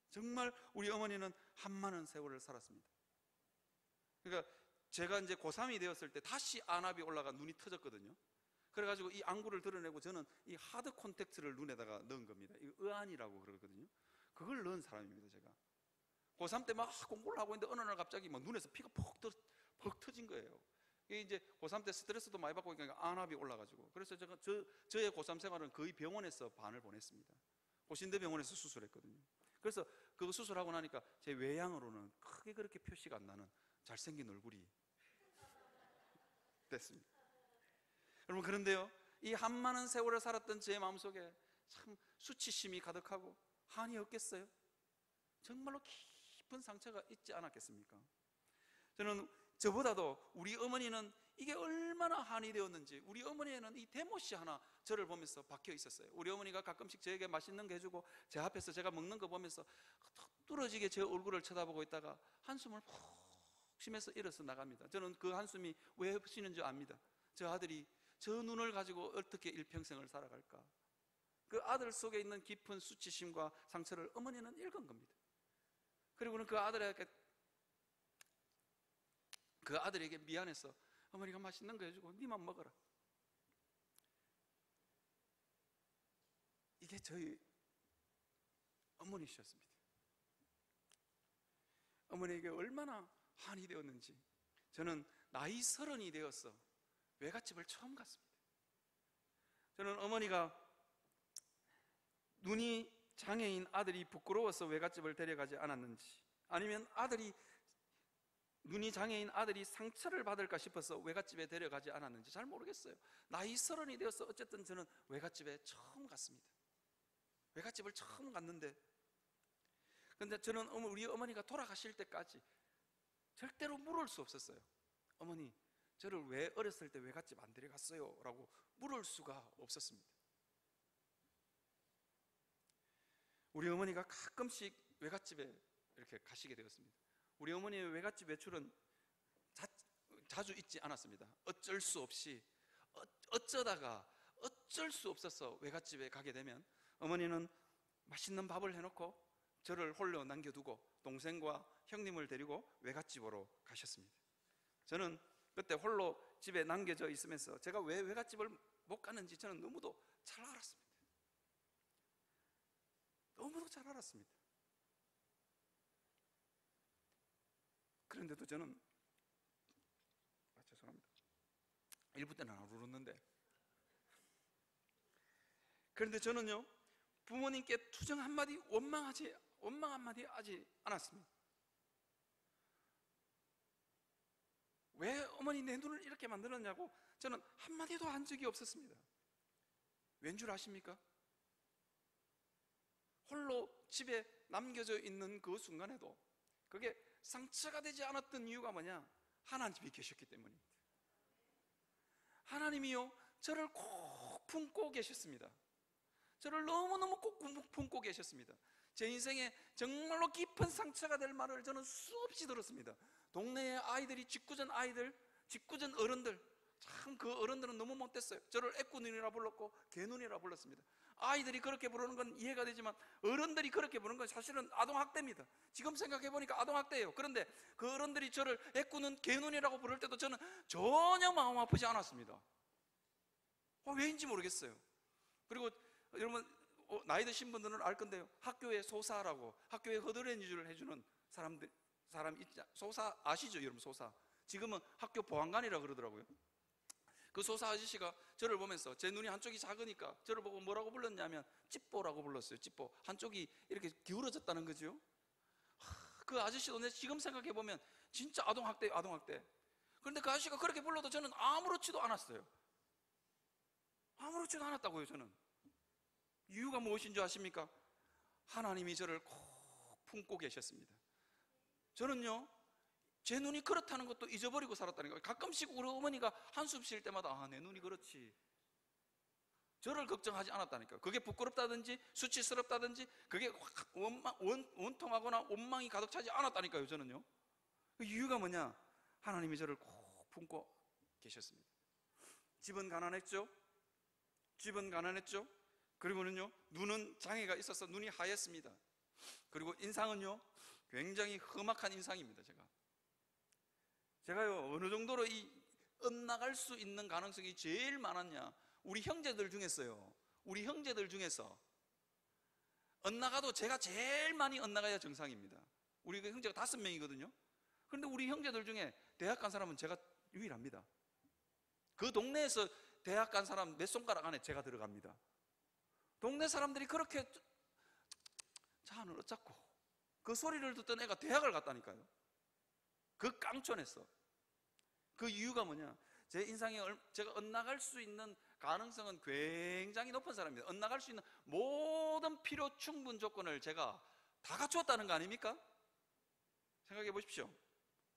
정말 우리 어머니는 한많은 세월을 살았습니다. 그러니까 제가 이제 고3이 되었을 때 다시 안압이 올라가 눈이 터졌거든요. 그래가지고 이 안구를 드러내고 저는 이 하드 콘택트를 눈에다가 넣은 겁니다. 이거 의안이라고 그러거든요. 그걸 넣은 사람입니다, 제가. 고3 때 막 공부를 하고 있는데 어느 날 갑자기 막 눈에서 피가 퍽 터진 거예요. 이게 이제 고3 때 스트레스도 많이 받고 있으니까 안압이 올라가지고. 그래서 저의 고3 생활은 거의 병원에서 반을 보냈습니다. 고신대 병원에서 수술했거든요. 그래서 그거 수술하고 나니까 제 외양으로는 크게 그렇게 표시가 안 나는 잘생긴 얼굴이 됐습니다. 여러분, 그런데요, 이 한많은 세월을 살았던 제 마음속에 참 수치심이 가득하고 한이 없겠어요? 정말로 깊은 상처가 있지 않았겠습니까? 저는 저보다도 우리 어머니는 이게 얼마나 한이 되었는지, 우리 어머니에는 이 데모씨 하나 저를 보면서 박혀 있었어요. 우리 어머니가 가끔씩 저에게 맛있는 거 해주고 제 앞에서 제가 먹는 거 보면서 툭 뚫어지게 제 얼굴을 쳐다보고 있다가 한숨을 푹 쉬면서 일어서 나갑니다. 저는 그 한숨이 왜 쉬는지 압니다. 저 아들이 저 눈을 가지고 어떻게 일평생을 살아갈까? 그 아들 속에 있는 깊은 수치심과 상처를 어머니는 읽은 겁니다. 그리고는 그 아들에게 미안해서 어머니가 맛있는 거 해주고 니만 먹어라. 이게 저희 어머니셨습니다. 어머니에게 얼마나 한이 되었는지 저는 나이 30이 되어서 외갓집을 처음 갔습니다. 저는 어머니가 눈이 장애인 아들이 부끄러워서 외갓집을 데려가지 않았는지, 아니면 눈이 장애인 아들이 상처를 받을까 싶어서 외갓집에 데려가지 않았는지 잘 모르겠어요. 나이 30이 되어서 어쨌든 저는 외갓집에 처음 갔습니다. 외갓집을 처음 갔는데, 근데 저는 우리 어머니가 돌아가실 때까지 절대로 물을 수 없었어요. 어머니, 저를 왜 어렸을 때 외갓집 안 데려갔어요? 라고 물을 수가 없었습니다. 우리 어머니가 가끔씩 외갓집에 이렇게 가시게 되었습니다. 우리 어머니의 외갓집 외출은 자주 있지 않았습니다. 어쩔 수 없이, 어쩌다가 어쩔 수 없어서 외갓집에 가게 되면 어머니는 맛있는 밥을 해놓고 저를 홀로 남겨두고 동생과 형님을 데리고 외갓집으로 가셨습니다. 저는 그때 홀로 집에 남겨져 있으면서 제가 왜 외갓집을 못 가는지 저는 너무도 잘 알았습니다. 너무도 잘 알았습니다. 그런데도 저는 죄송합니다. 1부 때는 안 울었는데, 그런데 저는요 부모님께 투정 한마디, 원망 한마디 하지 않았습니다. 왜 어머니 내 눈을 이렇게 만들었냐고 저는 한마디도 한 적이 없었습니다. 왠 줄 아십니까? 홀로 집에 남겨져 있는 그 순간에도 그게 상처가 되지 않았던 이유가 뭐냐? 하나님이 계셨기 때문입니다. 하나님이요 저를 꼭 품고 계셨습니다. 저를 너무너무 꼭 품고 계셨습니다. 제 인생에 정말로 깊은 상처가 될 말을 저는 수없이 들었습니다. 동네의 아이들이, 직구전 어른들, 참 그 어른들은 너무 못됐어요. 저를 애꾸눈이라 불렀고 개눈이라 불렀습니다. 아이들이 그렇게 부르는 건 이해가 되지만 어른들이 그렇게 부르는 건 사실은 아동학대입니다. 지금 생각해보니까 아동학대예요. 그런데 그 어른들이 저를 애꾸눈, 개눈이라고 부를 때도 저는 전혀 마음 아프지 않았습니다. 왜인지 모르겠어요. 그리고 여러분 나이 드신 분들은 알 건데요, 학교에 소사라고, 학교에 허드렛일을 해주는 사람 있지, 소사 아시죠 여러분? 소사, 지금은 학교 보안관이라고 그러더라고요. 그 소사 아저씨가 저를 보면서, 제 눈이 한쪽이 작으니까 저를 보고 뭐라고 불렀냐면 찌뽀라고 불렀어요. 찌뽀, 한쪽이 이렇게 기울어졌다는 거죠. 그 아저씨도 지금 생각해보면 진짜 아동학대예요, 아동학대. 그런데 그 아저씨가 그렇게 불러도 저는 아무렇지도 않았어요. 아무렇지도 않았다고요. 저는 이유가 무엇인 줄 아십니까? 하나님이 저를 꼭 품고 계셨습니다. 저는요 제 눈이 그렇다는 것도 잊어버리고 살았다는 거예요. 가끔씩 우리 어머니가 한숨 쉴 때마다 내 눈이 그렇지, 저를 걱정하지 않았다니까요. 그게 부끄럽다든지 수치스럽다든지 그게 원통하거나 원망이 가득 차지 않았다니까요. 저는요. 그 이유가 뭐냐? 하나님이 저를 꼭 품고 계셨습니다. 집은 가난했죠. 그리고는요 눈은 장애가 있어서 눈이 하였습니다. 그리고 인상은요 굉장히 험악한 인상입니다. 제가요 어느 정도로 이 엇나갈 수 있는 가능성이 제일 많았냐? 우리 형제들 중에서 엇나가도 제가 제일 많이 엇나가야 정상입니다. 우리 형제가 5명이거든요. 그런데 우리 형제들 중에 대학 간 사람은 제가 유일합니다. 그 동네에서 대학 간 사람 몇 손가락 안에 제가 들어갑니다. 동네 사람들이 그렇게 자는 어쩌고 그 소리를 듣던 애가 대학을 갔다니까요. 그 깡촌에서. 그 이유가 뭐냐? 제 인상에 제가 엇나갈 수 있는 가능성은 굉장히 높은 사람입니다. 엇나갈 수 있는 모든 필요 충분 조건을 제가 다 갖추었다는 거 아닙니까? 생각해 보십시오.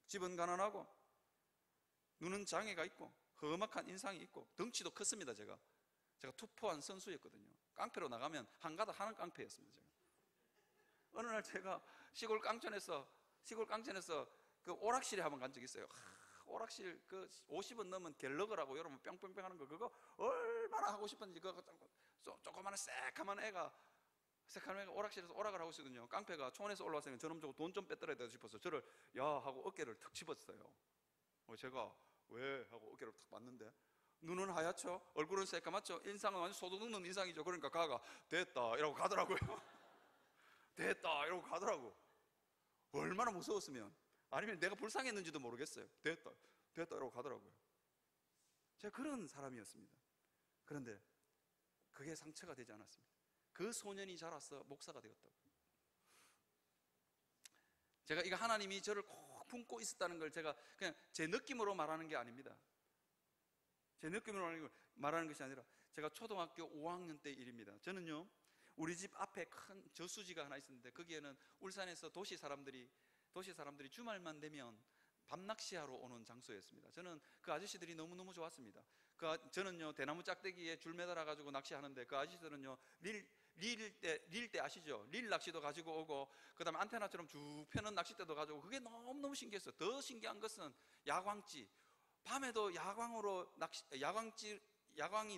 집은 가난하고 눈은 장애가 있고 험악한 인상이 있고 덩치도 컸습니다. 제가 투포한 선수였거든요. 깡패로 나가면 한가닥 하는 깡패였습니다. 제가. 어느 날 제가 시골 깡촌에서 그 오락실에 한번 간 적이 있어요. 오락실 그 50원 넘은 갤러거라고 여러분 뿅뿅뿅 하는 거, 그거 얼마나 하고 싶었는지, 그거 조그마한 새카만 애가 오락실에서 오락을 하고 있거든요. 깡패가 촌에서 올라왔으니까 저놈 저거 돈 좀 뺏더라야 되고 싶어서 저를 야 하고 어깨를 턱 집었어요. 제가 왜 하고 어깨를 탁 맞는데 눈은 하얗죠, 얼굴은 새까맣죠, 인상은 완전 소도 눕는 인상이죠. 그러니까 가가 됐다 이러고 가더라고요. 됐다 이러고 가더라고. 얼마나 무서웠으면. 아니면 내가 불쌍했는지도 모르겠어요. 됐다 이러고 가더라고요. 제가 그런 사람이었습니다. 그런데 그게 상처가 되지 않았습니다. 그 소년이 자라서 목사가 되었다고. 제가 이거 하나님이 저를 꼭 품고 있었다는 걸 제가 그냥 제 느낌으로 말하는 게 아닙니다. 제 느낌으로 말하는 것이 아니라 제가 초등학교 5학년 때 일입니다. 저는요, 우리 집 앞에 큰 저수지가 하나 있었는데 거기에는 울산에서 도시 사람들이 주말만 되면 밤낚시하러 오는 장소였습니다. 저는 그 아저씨들이 너무너무 좋았습니다. 저는요, 대나무 짝대기에 줄 매달아 가지고 낚시하는데 그 아저씨들은요, 릴 때 아시죠? 릴 낚시도 가지고 오고, 그 다음에 안테나처럼 쭉 펴는 낚싯대도 가지고, 그게 너무너무 신기했어요. 더 신기한 것은 야광찌. 밤에도 야광이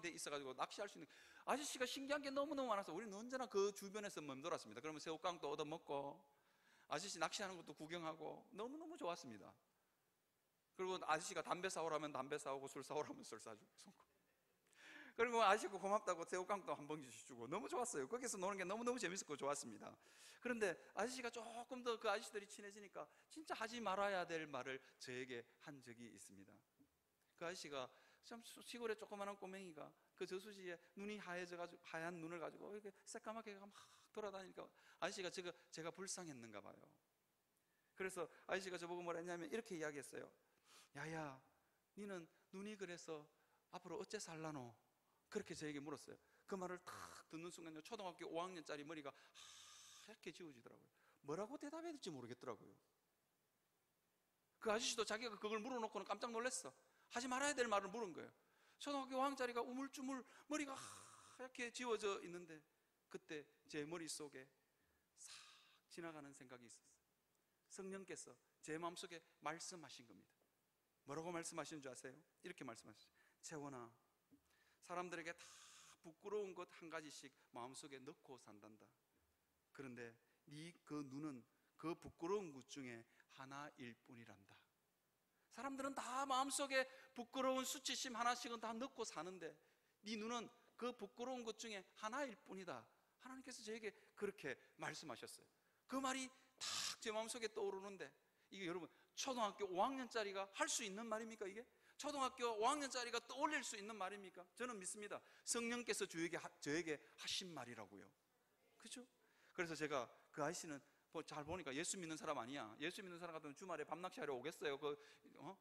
돼 있어가지고 낚시할 수 있는, 아저씨가 신기한 게 너무너무 많아서 우리는 언제나 그 주변에서 맴돌았습니다. 그러면 새우깡도 얻어먹고 아저씨 낚시하는 것도 구경하고 너무너무 좋았습니다. 그리고 아저씨가 담배 사오라면 담배 사오고 술 사오라면 술 사주고, 그리고 아저씨가 고맙다고 새우깡도 한 봉지씩 주고 너무 좋았어요. 거기서 노는 게 너무너무 재밌었고 좋았습니다. 그런데 아저씨가 조금 더 그 아저씨들이 친해지니까 진짜 하지 말아야 될 말을 저에게 한 적이 있습니다. 그 아저씨가 참 시골에 조그마한 꼬맹이가 그 저수지에 눈이 하얘져가지고 하얀 눈을 가지고 이렇게 새까맣게 막 돌아다니니까 아저씨가 제가 불쌍했는가 봐요. 그래서 아저씨가 저보고 뭐라 했냐면 이렇게 이야기했어요. 야야, 니는 눈이 그래서 앞으로 어째 살라노? 그렇게 저에게 물었어요. 그 말을 탁 듣는 순간요, 초등학교 5학년짜리 머리가 하얗게 지워지더라고요. 뭐라고 대답해야 될지 모르겠더라고요. 그 아저씨도 자기가 그걸 물어놓고는 깜짝 놀랐어. 하지 말아야 될 말을 물은 거예요. 초등학교 5학년짜리가 우물쭈물 머리가 하얗게 지워져 있는데 그때 제 머릿속에 싹 지나가는 생각이 있었어요. 성령께서 제 마음속에 말씀하신 겁니다. 뭐라고 말씀하시는 줄 아세요? 이렇게 말씀하셨어요. 채원아, 사람들에게 다 부끄러운 것 한 가지씩 마음속에 넣고 산단다. 그런데 네 그 눈은 그 부끄러운 것 중에 하나일 뿐이란다. 사람들은 다 마음속에 부끄러운 수치심 하나씩은 다 넣고 사는데 네 눈은 그 부끄러운 것 중에 하나일 뿐이다. 하나님께서 저에게 그렇게 말씀하셨어요. 그 말이 탁 제 마음속에 떠오르는데, 이게 여러분 초등학교 5학년짜리가 할 수 있는 말입니까? 이게 초등학교 5학년짜리가 떠올릴 수 있는 말입니까? 저는 믿습니다. 성령께서 저에게 하신 말이라고요. 그렇죠? 그래서 제가 그 아저씨는 잘 보니까 예수 믿는 사람 아니야. 예수 믿는 사람 같으면 주말에 밤낚시하러 오겠어요?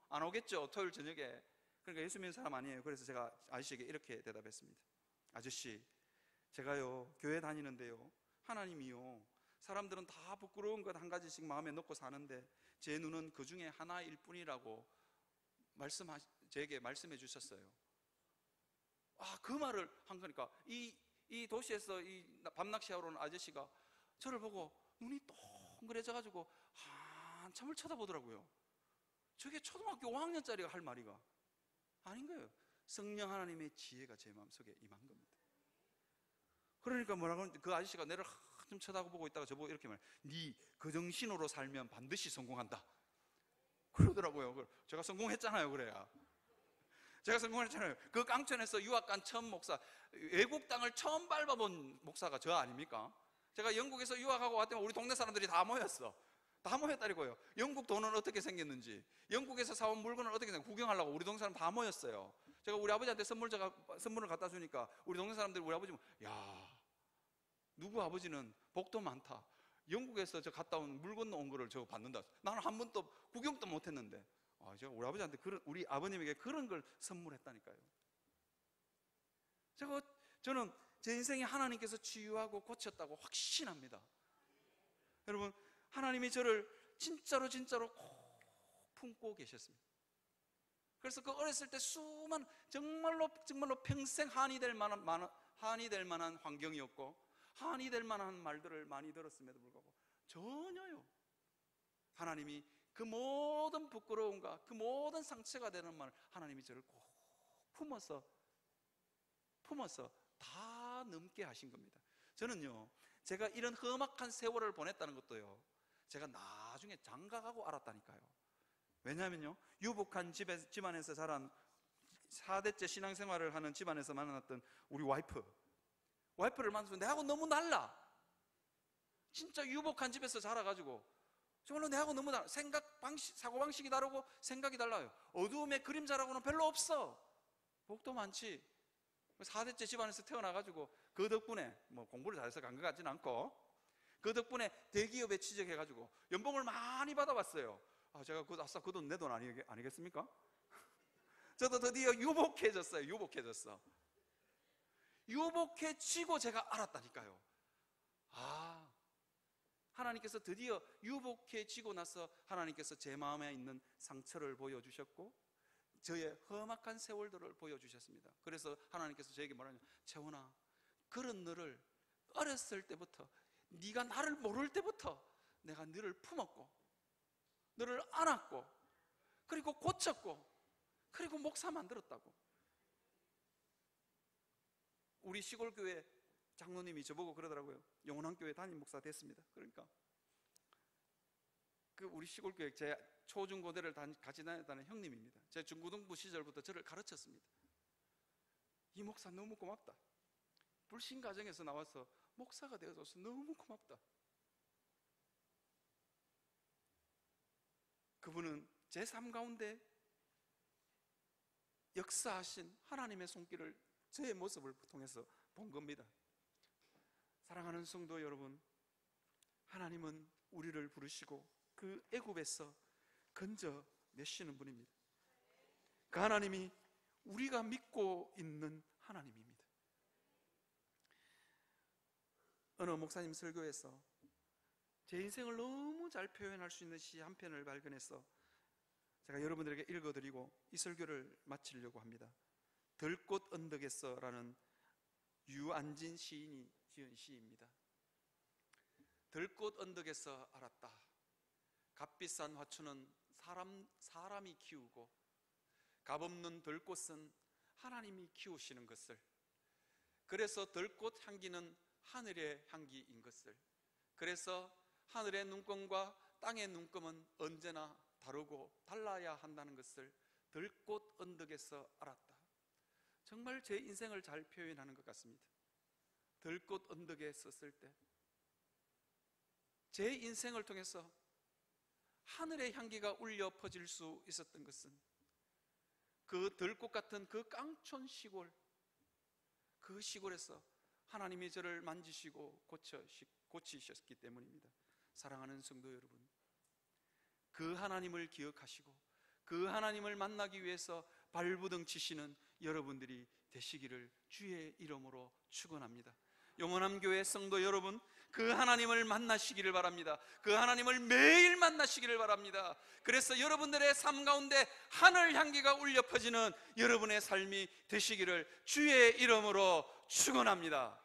안 오겠죠? 토요일 저녁에. 그러니까 예수 믿는 사람 아니에요. 그래서 제가 아저씨에게 이렇게 대답했습니다. 아저씨, 제가요 교회 다니는데요, 하나님이요 사람들은 다 부끄러운 것 한 가지씩 마음에 넣고 사는데 제 눈은 그 중에 하나일 뿐이라고 저에게 말씀해 주셨어요. 그 말을 한 거니까 이 도시에서 이 밤낚시하러 온 아저씨가 저를 보고 눈이 동그래져가지고 한참을 쳐다보더라고요. 저게 초등학교 5학년짜리가 할 말이가 아닌 거예요. 성령 하나님의 지혜가 제 마음속에 임한 겁니다. 그러니까 뭐라고, 그 아저씨가 내를 한참 쳐다보고 있다가 저보고 이렇게 말해요. 네 그 정신으로 살면 반드시 성공한다 그러더라고요. 제가 성공했잖아요. 그래야 제가 성공했잖아요. 그 깡천에서 유학 간 처음 목사, 외국 땅을 처음 밟아본 목사가 저 아닙니까? 제가 영국에서 유학하고 왔더니 우리 동네 사람들이 다 모였어. 다 모였다니까요. 영국 돈은 어떻게 생겼는지, 영국에서 사온 물건을 어떻게 생겼는지 구경하려고 우리 동네 사람 다 모였어요. 제가 우리 아버지한테 선물을 갖다 주니까 우리 동네 사람들이 우리 아버지, 야, 누구 아버지는 복도 많다, 영국에서 저 갔다 온 물 건너 온 거를 저거 받는다. 나는 한 번도 구경도 못 했는데 제가 우리 아버지한테 우리 아버님에게 그런 걸 선물했다니까요. 저는 제 인생에 하나님께서 치유하고 고쳤다고 확신합니다. 여러분, 하나님이 저를 진짜로 꼭 품고 계셨습니다. 그래서 그 어렸을 때 수많은 정말로 평생 한이 될 만한 환경이었고 한이 될 만한 말들을 많이 들었음에도 불구하고 전혀요, 하나님이 그 모든 부끄러움과 그 모든 상처가 되는 말을 하나님이 저를 꼭 품어서 다 넘게 하신 겁니다. 저는요, 제가 이런 험악한 세월을 보냈다는 것도요, 제가 나중에 장가가고 알았다니까요. 왜냐하면요, 유복한 집안에서 자란 4대째 신앙생활을 하는 집안에서 만났던 우리 와이프를 만나서 내하고 너무 달라. 진짜 유복한 집에서 자라가지고 정말로 내하고 너무 달라. 사고방식이 다르고 생각이 달라요. 어두움의 그림자라고는 별로 없어. 복도 많지. 4대째 집안에서 태어나가지고 그 덕분에 뭐 공부를 잘해서 간 것 같지는 않고 그 덕분에 대기업에 취직해가지고 연봉을 많이 받아봤어요. 제가 그 돈 내 돈 아니겠습니까? 저도 드디어 유복해졌어요. 유복해지고 제가 알았다니까요. 하나님께서 드디어 유복해지고 나서 하나님께서 제 마음에 있는 상처를 보여주셨고 저의 험악한 세월들을 보여주셨습니다. 그래서 하나님께서 저에게 말하냐, 채원아, 그런 너를 어렸을 때부터, 네가 나를 모를 때부터 내가 너를 품었고 너를 안았고 그리고 고쳤고 그리고 목사 만들었다고. 우리 시골교회 장로님이 저보고 그러더라고요. 영원한교회 담임 목사 됐습니다. 그러니까 우리 시골교회 제 초중고대를 같이 다녔다는 형님입니다. 제 중고등부 시절부터 저를 가르쳤습니다. 이 목사 너무 고맙다. 불신 가정에서 나와서 목사가 되어줘서 너무 고맙다. 그분은 제 삶 가운데 역사하신 하나님의 손길을 저의 모습을 통해서 본 겁니다. 사랑하는 성도 여러분, 하나님은 우리를 부르시고 그 애굽에서 건져내시는 분입니다. 그 하나님이 우리가 믿고 있는 하나님입니다. 어느 목사님 설교에서 제 인생을 너무 잘 표현할 수 있는 시 한 편을 발견해서 제가 여러분들에게 읽어드리고 이 설교를 마치려고 합니다. 들꽃 언덕에서라는 유안진 시인이 지은 시입니다. 들꽃 언덕에서 알았다. 값비싼 화초는 사람이 키우고 값없는 들꽃은 하나님이 키우시는 것을, 그래서 들꽃 향기는 하늘의 향기인 것을, 그래서 하늘의 눈금과 땅의 눈금은 언제나 다르고 달라야 한다는 것을 들꽃 언덕에서 알았다. 정말 제 인생을 잘 표현하는 것 같습니다. 들꽃 언덕에 섰을 때 제 인생을 통해서 하늘의 향기가 울려 퍼질 수 있었던 것은 그 들꽃 같은 그 깡촌 시골, 그 시골에서 하나님이 저를 만지시고 고치셨기 때문입니다. 사랑하는 성도 여러분, 그 하나님을 기억하시고 그 하나님을 만나기 위해서 발부둥 치시는 여러분들이 되시기를 주의 이름으로 축원합니다. 영원함교회 성도 여러분, 그 하나님을 만나시기를 바랍니다. 그 하나님을 매일 만나시기를 바랍니다. 그래서 여러분들의 삶 가운데 하늘 향기가 울려 퍼지는 여러분의 삶이 되시기를 주의 이름으로 축원합니다.